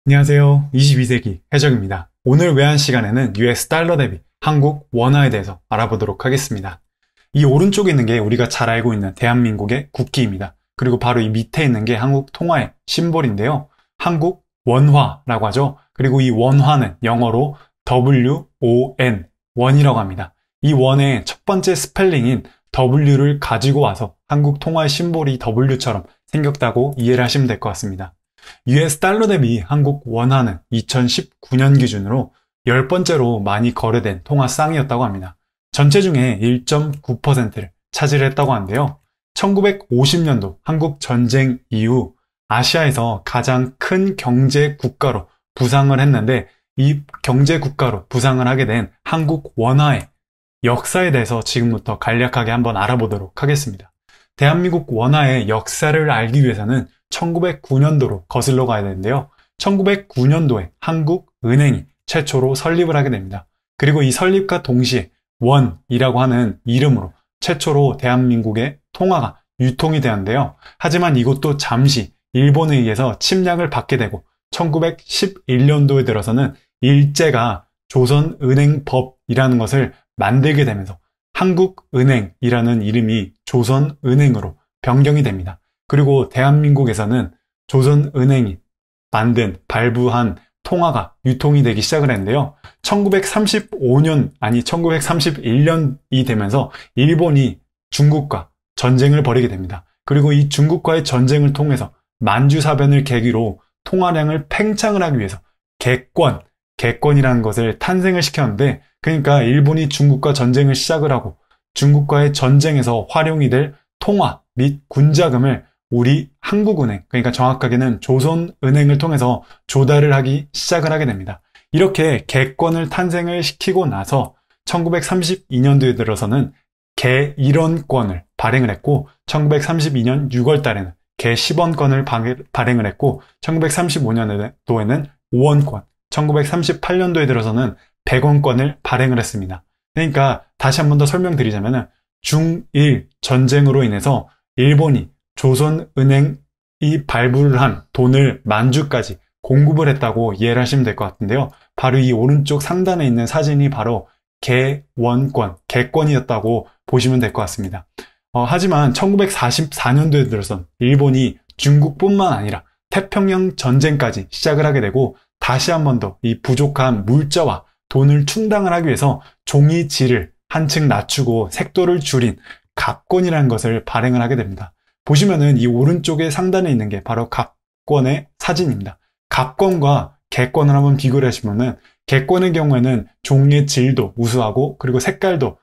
안녕하세요. 22세기 해적입니다. 오늘 외환 시간에는 US 달러 대비 한국 원화에 대해서 알아보도록 하겠습니다. 이 오른쪽에 있는 게 우리가 잘 알고 있는 대한민국의 국기입니다. 그리고 바로 이 밑에 있는 게 한국 통화의 심볼인데요. 한국 원화라고 하죠. 그리고 이 원화는 영어로 WON, 원이라고 합니다. 이 원의 첫 번째 스펠링인 W를 가지고 와서 한국 통화의 심볼이 W처럼 생겼다고 이해를 하시면 될 것 같습니다. US 달러 대비 한국 원화는 2019년 기준으로 10번째로 많이 거래된 통화쌍이었다고 합니다. 전체 중에 1.9%를 차지했다고 하는데요. 1950년도 한국 전쟁 이후 아시아에서 가장 큰 경제 국가로 부상을 했는데, 이 경제 국가로 부상을 하게 된 한국 원화의 역사에 대해서 지금부터 간략하게 한번 알아보도록 하겠습니다. 대한민국 원화의 역사를 알기 위해서는 1909년도로 거슬러 가야 되는데요. 1909년도에 한국은행이 최초로 설립을 하게 됩니다. 그리고 이 설립과 동시에 원이라고 하는 이름으로 최초로 대한민국의 통화가 유통이 되었는데요. 하지만 이것도 잠시 일본에 의해서 침략을 받게 되고 1911년도에 들어서는 일제가 조선은행법이라는 것을 만들게 되면서 한국은행이라는 이름이 조선은행으로 변경이 됩니다. 그리고 대한민국에서는 조선은행이 만든, 발부한 통화가 유통이 되기 시작을 했는데요. 1931년이 되면서 일본이 중국과 전쟁을 벌이게 됩니다. 그리고 이 중국과의 전쟁을 통해서 만주사변을 계기로 통화량을 팽창을 하기 위해서 개권이라는 것을 탄생을 시켰는데, 그러니까 일본이 중국과 전쟁을 시작을 하고 중국과의 전쟁에서 활용이 될 통화 및 군자금을 우리 한국은행, 그러니까 정확하게는 조선은행을 통해서 조달을 하기 시작을 하게 됩니다. 이렇게 개권을 탄생을 시키고 나서 1932년도에 들어서는 개 1원권을 발행을 했고, 1932년 6월 달에는 개 10원권을 발행을 했고, 1935년도에는 5원권, 1938년도에 들어서는 100원권을 발행을 했습니다. 그러니까 다시 한 번 더 설명드리자면, 중일 전쟁으로 인해서 일본이 조선은행이 발부를 한 돈을 만주까지 공급을 했다고 이해를 하시면 될 것 같은데요. 바로 이 오른쪽 상단에 있는 사진이 바로 개권이었다고 보시면 될 것 같습니다. 하지만 1944년도에 들어서 일본이 중국뿐만 아니라 태평양 전쟁까지 시작을 하게 되고, 다시 한 번 더 이 부족한 물자와 돈을 충당을 하기 위해서 종이 질을 한층 낮추고 색도를 줄인 갑권이라는 것을 발행을 하게 됩니다. 보시면은 이 오른쪽에 상단에 있는 게 바로 갑권의 사진입니다. 갑권과 개권을 한번 비교를 하시면은, 개권의 경우에는 종이의 질도 우수하고 그리고 색감도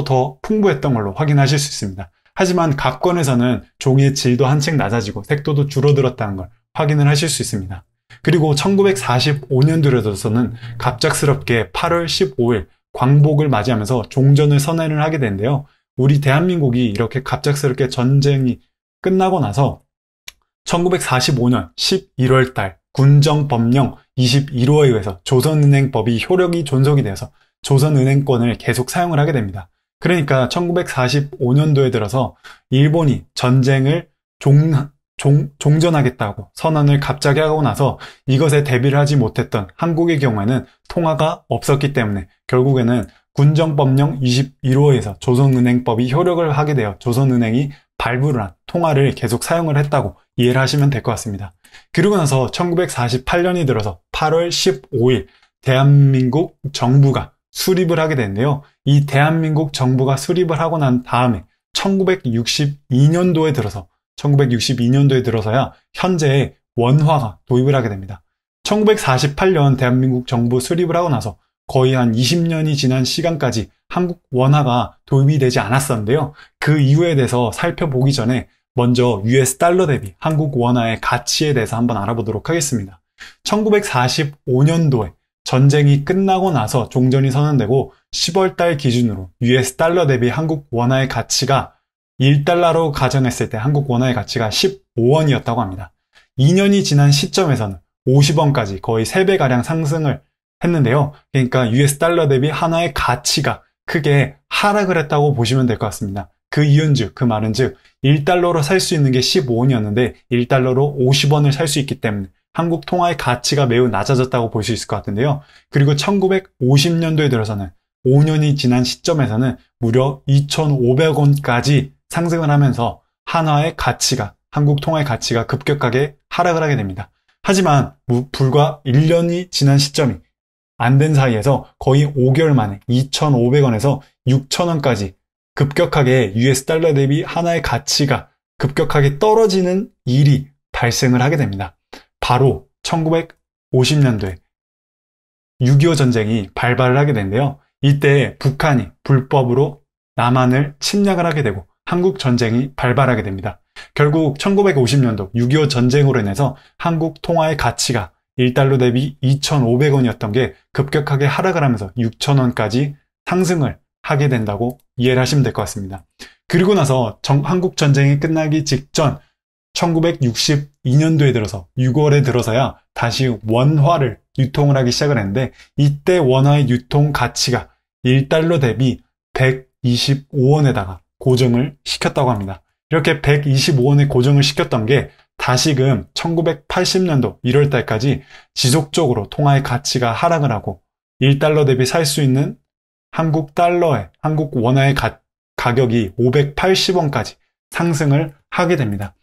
더 풍부했던 걸로 확인하실 수 있습니다. 하지만 갑권에서는 종이의 질도 한층 낮아지고 색도도 줄어들었다는 걸 확인을 하실 수 있습니다. 그리고 1945년도에 들어서는 갑작스럽게 8월 15일 광복을 맞이하면서 종전을 선언을 하게 되는데요. 우리 대한민국이 이렇게 갑작스럽게 전쟁이 끝나고 나서 1945년 11월 달 군정법령 21호에 의해서 조선은행법이 효력이 존속이 되어서 조선은행권을 계속 사용을 하게 됩니다. 그러니까 1945년도에 들어서 일본이 전쟁을 종전하겠다고 선언을 갑자기 하고 나서 이것에 대비를 하지 못했던 한국의 경우에는 통화가 없었기 때문에 결국에는 군정법령 21호에서 조선은행법이 효력을 하게 되어 조선은행이 발부를 한 통화를 계속 사용을 했다고 이해를 하시면 될 것 같습니다. 그리고 나서 1948년이 들어서 8월 15일 대한민국 정부가 수립을 하게 되는데요. 이 대한민국 정부가 수립을 하고 난 다음에 1962년도에 들어서야 현재의 원화가 도입을 하게 됩니다. 1948년 대한민국 정부 수립을 하고 나서 거의 한 20년이 지난 시간까지 한국 원화가 도입이 되지 않았었는데요. 그 이유에 대해서 살펴보기 전에 먼저 US 달러 대비 한국 원화의 가치에 대해서 한번 알아보도록 하겠습니다. 1945년도에 전쟁이 끝나고 나서 종전이 선언되고 10월 달 기준으로 US 달러 대비 한국 원화의 가치가 1달러로 가정했을 때 한국 원화의 가치가 15원이었다고 합니다. 2년이 지난 시점에서는 50원까지 거의 3배가량 상승을 했는데요. 그러니까 US 달러 대비 하나의 가치가 크게 하락을 했다고 보시면 될 것 같습니다. 그 이유인즉, 그 말은즉 1달러로 살 수 있는 게 15원이었는데 1달러로 50원을 살 수 있기 때문에 한국 통화의 가치가 매우 낮아졌다고 볼 수 있을 것 같은데요. 그리고 1950년도에 들어서는 5년이 지난 시점에서는 무려 2,500원까지 상승을 하면서 한화의 가치가, 한국 통화의 가치가 급격하게 하락을 하게 됩니다. 하지만 불과 1년이 지난 시점이 안 된 사이에서 거의 5개월 만에 2,500원에서 6,000원까지 급격하게 US 달러 대비 한화의 가치가 급격하게 떨어지는 일이 발생을 하게 됩니다. 바로 1950년도에 6.25 전쟁이 발발을 하게 되는데요. 이때 북한이 불법으로 남한을 침략을 하게 되고 한국 전쟁이 발발하게 됩니다. 결국 1950년도 6.25 전쟁으로 인해서 한국 통화의 가치가 1달러 대비 2,500원이었던 게 급격하게 하락을 하면서 6,000원까지 상승을 하게 된다고 이해를 하시면 될 것 같습니다. 그리고 나서 한국 전쟁이 끝나기 직전 1962년도에 들어서 6월에 들어서야 다시 원화를 유통을 하기 시작을 했는데 이때 원화의 유통 가치가 1달러 대비 125원에다가 고정을 시켰다고 합니다. 이렇게 125원에 고정을 시켰던 게 다시금 1980년도 1월 달까지 지속적으로 통화의 가치가 하락을 하고 1달러 대비 살 수 있는 한국 달러의, 한국 원화의 가격이 580원까지 상승을 하게 됩니다.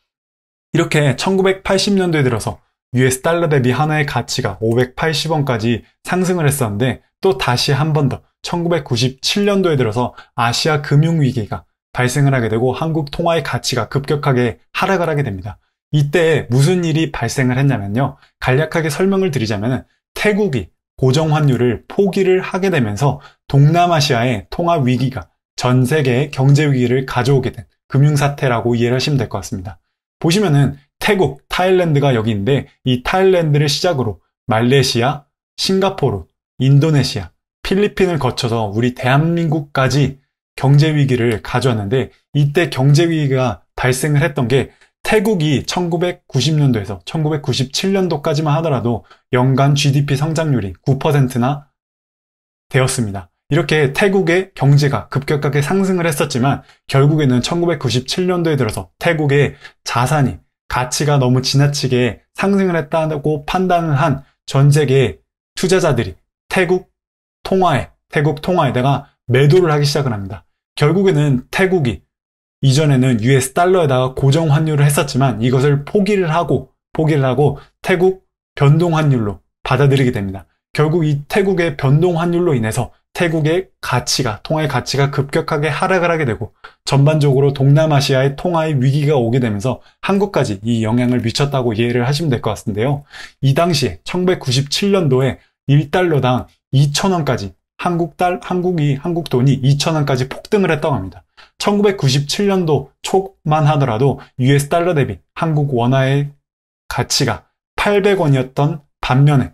이렇게 1980년도에 들어서 US 달러 대비 한화의 가치가 580원까지 상승을 했었는데 또 다시 한 번 더 1997년도에 들어서 아시아 금융위기가 발생을 하게 되고 한국 통화의 가치가 급격하게 하락을 하게 됩니다. 이때 무슨 일이 발생을 했냐면요. 간략하게 설명을 드리자면 태국이 고정환율을 포기를 하게 되면서 동남아시아의 통화 위기가 전 세계의 경제 위기를 가져오게 된 금융사태라고 이해를 하시면 될 것 같습니다. 보시면은 태국, 타일랜드가 여기 있는데 이 타일랜드를 시작으로 말레이시아, 싱가포르, 인도네시아, 필리핀을 거쳐서 우리 대한민국까지 경제 위기를 가져왔는데 이때 경제 위기가 발생을 했던 게 태국이 1990년도에서 1997년도까지만 하더라도 연간 GDP 성장률이 9%나 되었습니다. 이렇게 태국의 경제가 급격하게 상승을 했었지만 결국에는 1997년도에 들어서 태국의 자산이 가치가 너무 지나치게 상승을 했다고 판단을 한 전 세계 투자자들이 태국 통화에다가 매도를 하기 시작을 합니다. 결국에는 태국이 이전에는 US 달러에다가 고정 환율을 했었지만 이것을 포기를 하고 태국 변동 환율로 받아들이게 됩니다. 결국 이 태국의 변동 환율로 인해서 태국의 통화의 가치가 급격하게 하락을 하게 되고 전반적으로 동남아시아의 통화의 위기가 오게 되면서 한국까지 이 영향을 미쳤다고 이해를 하시면 될 것 같은데요. 이 당시에 1997년도에 1달러당 2,000원까지 한국 돈이 2,000원까지 폭등을 했다고 합니다. 1997년도 초만 하더라도 US 달러 대비 한국 원화의 가치가 800원이었던 반면에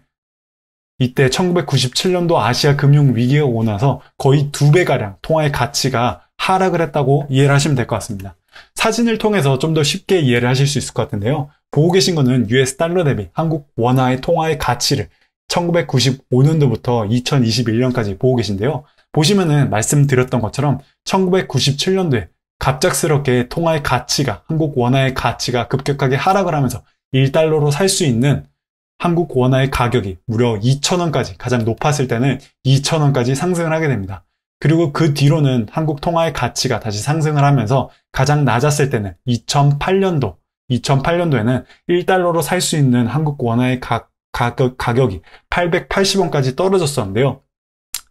이때 1997년도 아시아 금융 위기가 오고 나서 거의 2배가량 통화의 가치가 하락을 했다고 이해를 하시면 될 것 같습니다. 사진을 통해서 좀 더 쉽게 이해를 하실 수 있을 것 같은데요. 보고 계신 거는 US 달러 대비 한국 원화의 통화의 가치를 1995년도부터 2021년까지 보고 계신데요. 보시면은 말씀드렸던 것처럼 1997년도에 갑작스럽게 통화의 가치가, 한국 원화의 가치가 급격하게 하락을 하면서 1달러로 살 수 있는 한국 원화의 가격이 무려 2,000원까지, 가장 높았을 때는 2,000원까지 상승을 하게 됩니다. 그리고 그 뒤로는 한국 통화의 가치가 다시 상승을 하면서 가장 낮았을 때는 2008년도에는 1달러로 살 수 있는 한국 원화의 가격이 880원까지 떨어졌었는데요.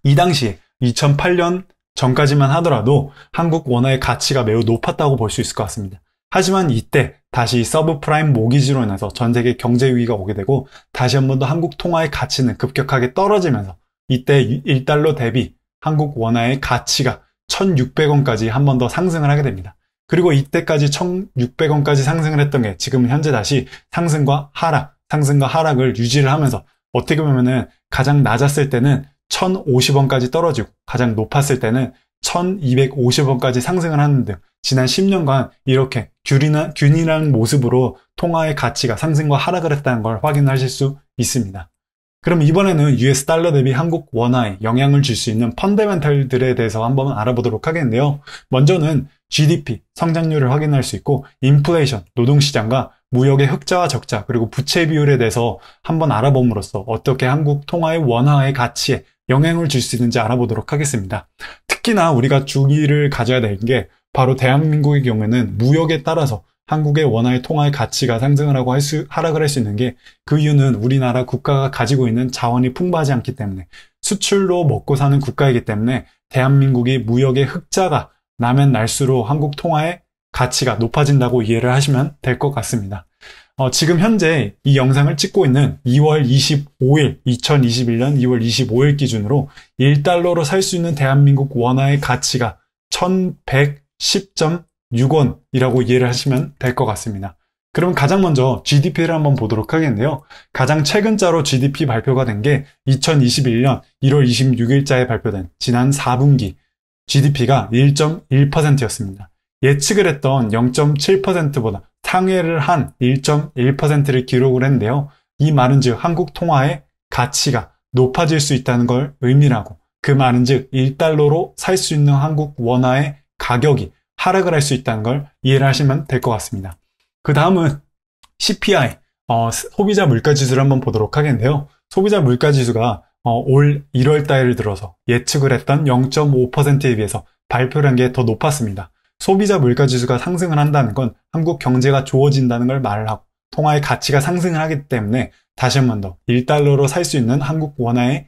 이 당시에 2008년 전까지만 하더라도 한국 원화의 가치가 매우 높았다고 볼 수 있을 것 같습니다. 하지만 이때 다시 서브프라임 모기지로 인해서 전 세계 경제 위기가 오게 되고 다시 한 번 더 한국 통화의 가치는 급격하게 떨어지면서 이때 1달러 대비 한국 원화의 가치가 1,600원까지 한 번 더 상승을 하게 됩니다. 그리고 이때까지 1,600원까지 상승을 했던 게 지금 현재 다시 상승과 하락을 유지를 하면서 어떻게 보면은 가장 낮았을 때는 1,050원까지 떨어지고 가장 높았을 때는 1,250원까지 상승을 하는 등 지난 10년간 이렇게 균일한 모습으로 통화의 가치가 상승과 하락을 했다는 걸 확인하실 수 있습니다. 그럼 이번에는 US 달러 대비 한국 원화에 영향을 줄 수 있는 펀더멘털들에 대해서 한번 알아보도록 하겠는데요. 먼저는 GDP, 성장률을 확인할 수 있고 인플레이션, 노동시장과 무역의 흑자와 적자, 그리고 부채 비율에 대해서 한번 알아봄으로써 어떻게 한국 통화의 원화의 가치에 영향을 줄 수 있는지 알아보도록 하겠습니다. 특히나 우리가 주의를 가져야 될 게 바로 대한민국의 경우에는 무역에 따라서 한국의 원화의 통화의 가치가 상승을 하고 하락을 할 수 있는 게, 그 이유는 우리나라 국가가 가지고 있는 자원이 풍부하지 않기 때문에, 수출로 먹고 사는 국가이기 때문에 대한민국이 무역의 흑자가 나면 날수록 한국 통화의 가치가 높아진다고 이해를 하시면 될 것 같습니다. 지금 현재 이 영상을 찍고 있는 2월 25일, 2021년 2월 25일 기준으로 1달러로 살 수 있는 대한민국 원화의 가치가 1110.6원이라고 이해를 하시면 될 것 같습니다. 그럼 가장 먼저 GDP를 한번 보도록 하겠는데요. 가장 최근자로 GDP 발표가 된 게 2021년 1월 26일자에 발표된 지난 4분기 GDP가 1.1%였습니다. 예측을 했던 0.7%보다 상회를 한 1.1%를 기록을 했는데요. 이 말은즉 한국 통화의 가치가 높아질 수 있다는 걸 의미하고, 그 말은즉 1달러로 살 수 있는 한국 원화의 가격이 하락을 할 수 있다는 걸 이해를 하시면 될 것 같습니다. 그 다음은 CPI, 소비자 물가지수를 한번 보도록 하겠는데요. 소비자 물가지수가 올 1월 달을 들어서 예측을 했던 0.5%에 비해서 발표를 한 게 더 높았습니다. 소비자 물가지수가 상승을 한다는 건 한국 경제가 좋아진다는 걸 말을 하고, 통화의 가치가 상승을 하기 때문에 다시 한 번 더 1달러로 살 수 있는 한국 원화의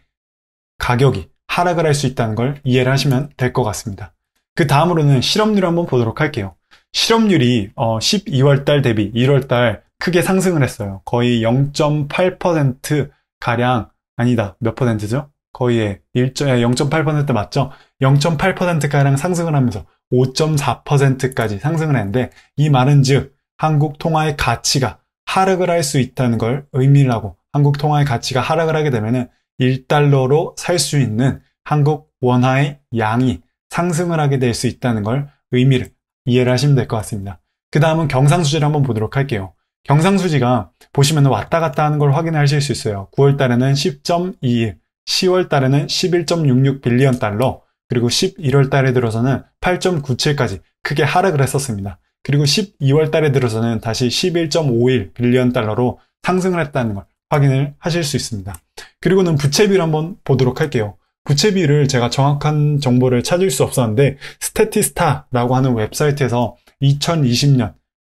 가격이 하락을 할 수 있다는 걸 이해를 하시면 될 것 같습니다. 그 다음으로는 실업률을 한번 보도록 할게요. 실업률이 12월 달 대비 1월 달 크게 상승을 했어요. 거의 0.8% 가량, 아니다, 몇 퍼센트죠? 거의 0.8% 맞죠? 0.8% 가량 상승을 하면서 5.4%까지 상승을 했는데, 이 말은 즉 한국 통화의 가치가 하락을 할 수 있다는 걸 의미를 하고, 한국 통화의 가치가 하락을 하게 되면은 1달러로 살 수 있는 한국 원화의 양이 상승을 하게 될 수 있다는 걸 이해를 하시면 될 것 같습니다. 그 다음은 경상수지를 한번 보도록 할게요. 경상수지가 보시면 왔다 갔다 하는 걸 확인하실 수 있어요. 9월 달에는 10.21, 10월 달에는 11.66 빌리언 달러, 그리고 11월 달에 들어서는 8.97까지 크게 하락을 했었습니다. 그리고 12월 달에 들어서는 다시 11.51 빌리언 달러로 상승을 했다는 걸 확인을 하실 수 있습니다. 그리고는 부채비를 한번 보도록 할게요. 부채비를 제가 정확한 정보를 찾을 수 없었는데, 스태티스타라고 하는 웹사이트에서 2020년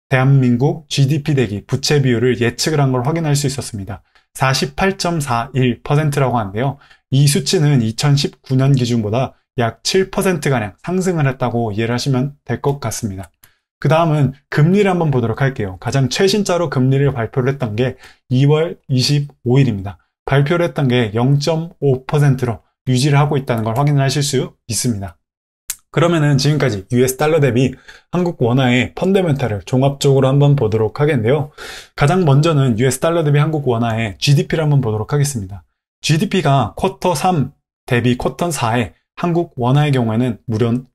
대한민국 GDP 대비 부채 비율을 예측을 한 걸 확인할 수 있었습니다. 48.41%라고 하는데요. 이 수치는 2019년 기준보다 약 7%가량 상승을 했다고 이해를 하시면 될 것 같습니다. 그 다음은 금리를 한번 보도록 할게요. 가장 최신자로 금리를 발표를 했던 게 2월 25일입니다. 발표를 했던 게 0.5%로 유지를 하고 있다는 걸 확인하실 수 있습니다. 그러면은 지금까지 US 달러 대비 한국 원화의 펀더멘탈을 종합적으로 한번 보도록 하겠는데요. 가장 먼저는 US 달러 대비 한국 원화의 GDP를 한번 보도록 하겠습니다. GDP가 쿼터 3 대비 쿼터 4에 한국 원화의 경우에는 물론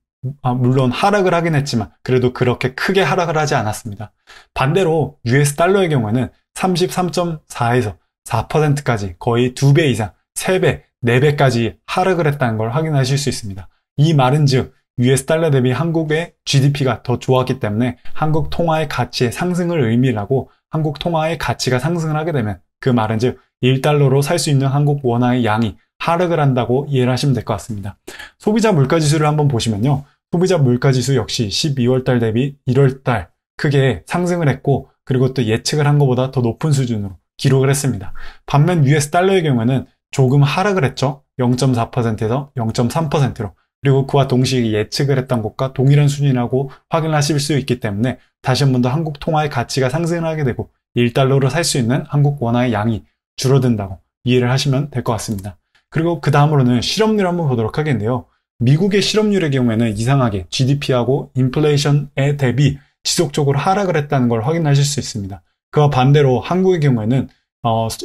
하락을 하긴 했지만 그래도 그렇게 크게 하락을 하지 않았습니다. 반대로 US 달러의 경우에는 33.4에서 4%까지 거의 2배 이상, 3배, 4배까지 하락을 했다는 걸 확인하실 수 있습니다. 이 말은 즉 US 달러 대비 한국의 GDP가 더 좋았기 때문에 한국 통화의 가치의 상승을 의미를 하고, 한국 통화의 가치가 상승을 하게 되면 그 말은 즉 1달러로 살 수 있는 한국 원화의 양이 하락을 한다고 이해를 하시면 될 것 같습니다. 소비자 물가지수를 한번 보시면요. 소비자 물가지수 역시 12월 달 대비 1월 달 크게 상승을 했고, 그리고 또 예측을 한 것보다 더 높은 수준으로 기록을 했습니다. 반면 US 달러의 경우에는 조금 하락을 했죠. 0.4%에서 0.3%로. 그리고 그와 동시에 예측을 했던 것과 동일한 수준이라고 확인하실 수 있기 때문에 다시 한 번 더 한국 통화의 가치가 상승을 하게 되고 1달러로 살 수 있는 한국 원화의 양이 줄어든다고 이해를 하시면 될 것 같습니다. 그리고 그 다음으로는 실업률 한번 보도록 하겠는데요. 미국의 실업률의 경우에는 이상하게 GDP하고 인플레이션에 대비 지속적으로 하락을 했다는 걸 확인하실 수 있습니다. 그와 반대로 한국의 경우에는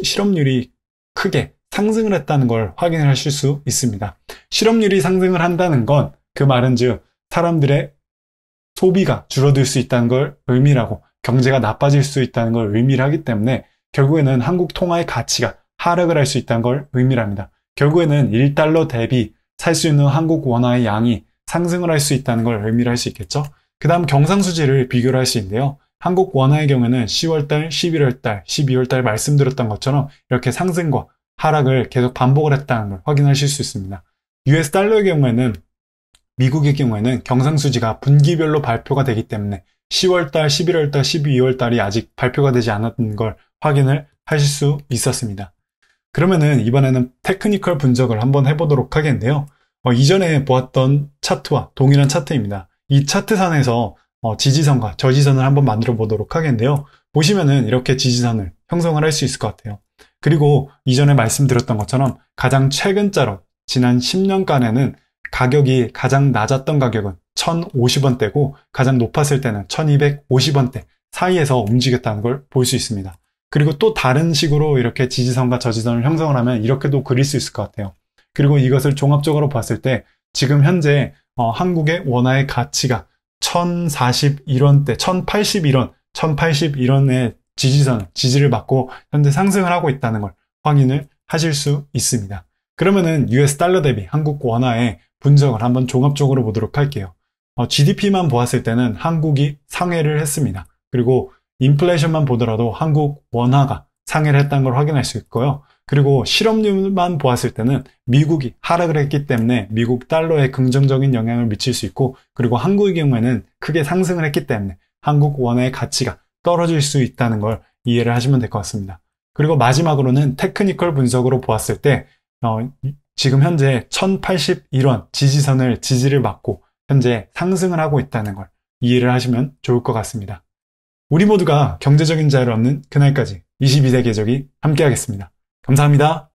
실업률이 크게 상승을 했다는 걸 확인을 하실 수 있습니다. 실업률이 상승을 한다는 건 그 말은 즉 사람들의 소비가 줄어들 수 있다는 걸 의미를 하고 경제가 나빠질 수 있다는 걸 의미를 하기 때문에 결국에는 한국 통화의 가치가 하락을 할 수 있다는 걸 의미를 합니다. 결국에는 1달러 대비 살 수 있는 한국 원화의 양이 상승을 할 수 있다는 걸 의미를 할 수 있겠죠. 그 다음 경상수지를 비교를 할 수 있는데요. 한국 원화의 경우에는 10월달, 11월달, 12월달 말씀드렸던 것처럼 이렇게 상승과 하락을 계속 반복을 했다는 걸 확인하실 수 있습니다. US 달러의 경우에는 미국의 경우에는 경상수지가 분기별로 발표가 되기 때문에 10월달, 11월달, 12월달이 아직 발표가 되지 않았던 걸 확인을 하실 수 있었습니다. 그러면은 이번에는 테크니컬 분석을 한번 해보도록 하겠는데요. 이전에 보았던 차트와 동일한 차트입니다. 이 차트선에서 지지선과 저지선을 한번 만들어 보도록 하겠는데요. 보시면은 이렇게 지지선을 형성을 할 수 있을 것 같아요. 그리고 이전에 말씀드렸던 것처럼 가장 최근자로 지난 10년간에는 가격이 가장 낮았던 가격은 1,050원대고 가장 높았을 때는 1,250원대 사이에서 움직였다는 걸 볼 수 있습니다. 그리고 또 다른 식으로 이렇게 지지선과 저지선을 형성을 하면 이렇게도 그릴 수 있을 것 같아요. 그리고 이것을 종합적으로 봤을 때 지금 현재 한국의 원화의 가치가 1,041원대, 1,081원, 1,081원의 지지를 받고 현재 상승을 하고 있다는 걸 확인을 하실 수 있습니다. 그러면은 US 달러 대비 한국 원화의 분석을 한번 종합적으로 보도록 할게요. GDP만 보았을 때는 한국이 상회를 했습니다. 그리고 인플레이션만 보더라도 한국 원화가 상회를 했다는 걸 확인할 수 있고요. 그리고 실업률만 보았을 때는 미국이 하락을 했기 때문에 미국 달러에 긍정적인 영향을 미칠 수 있고, 그리고 한국의 경우에는 크게 상승을 했기 때문에 한국 원화의 가치가 떨어질 수 있다는 걸 이해를 하시면 될 것 같습니다. 그리고 마지막으로는 테크니컬 분석으로 보았을 때 지금 현재 1,081원 지지를 받고 현재 상승을 하고 있다는 걸 이해를 하시면 좋을 것 같습니다. 우리 모두가 경제적인 자유를 얻는 그날까지 22세 궤적이 함께하겠습니다. 감사합니다.